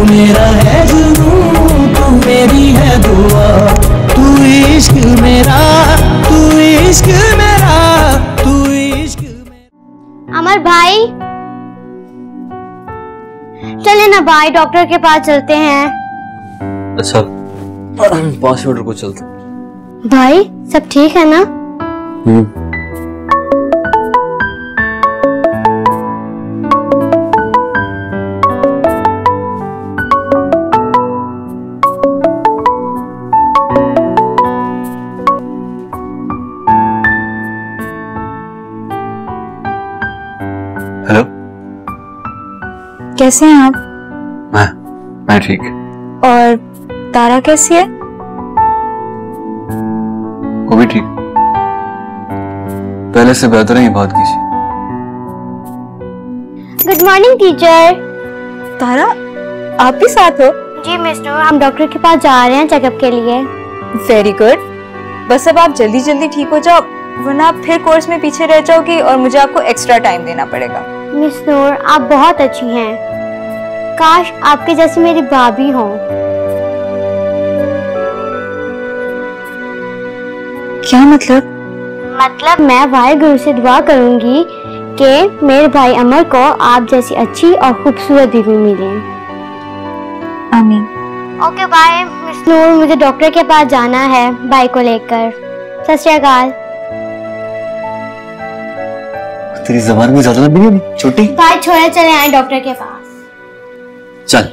मेरा है जुनून, तू मेरी है दुआ, तू इश्क मेरा, तू इश्क मेरा, तू इश्क मेरा। अमर भाई चले ना भाई, डॉक्टर के पास चलते हैं। अच्छा 5 मिनट को चलते। भाई सब ठीक है ना? हेलो, कैसे हैं आप? मैं ठीक। और तारा कैसी है? वो भी ठीक, पहले से बेहतर है बात की। Good morning teacher. तारा आप भी साथ हो? जी मिस नूर, हम डॉक्टर के पास जा रहे हैं चेकअप के लिए। Very good. बस अब आप जल्दी जल्दी ठीक हो जाओ, वरना आप फिर कोर्स में पीछे रह जाओगी और मुझे आपको एक्स्ट्रा टाइम देना पड़ेगा। मिस नूर आप बहुत अच्छी हैं, काश आपके जैसी मेरी भाभी हो। क्या मतलब? मतलब मैं वाहिगुरु से दुआ करूंगी कि मेरे भाई अमर को आप जैसी अच्छी और खूबसूरत बीवी मिले। आमीन। ओके बाय मिस नूर, मुझे डॉक्टर के पास जाना है भाई को लेकर। सत श्री अकाल। तेरी जबान में ज्यादा लंबी नहीं, छोटी। भाई छोड़े चले आए डॉक्टर के पास। चल।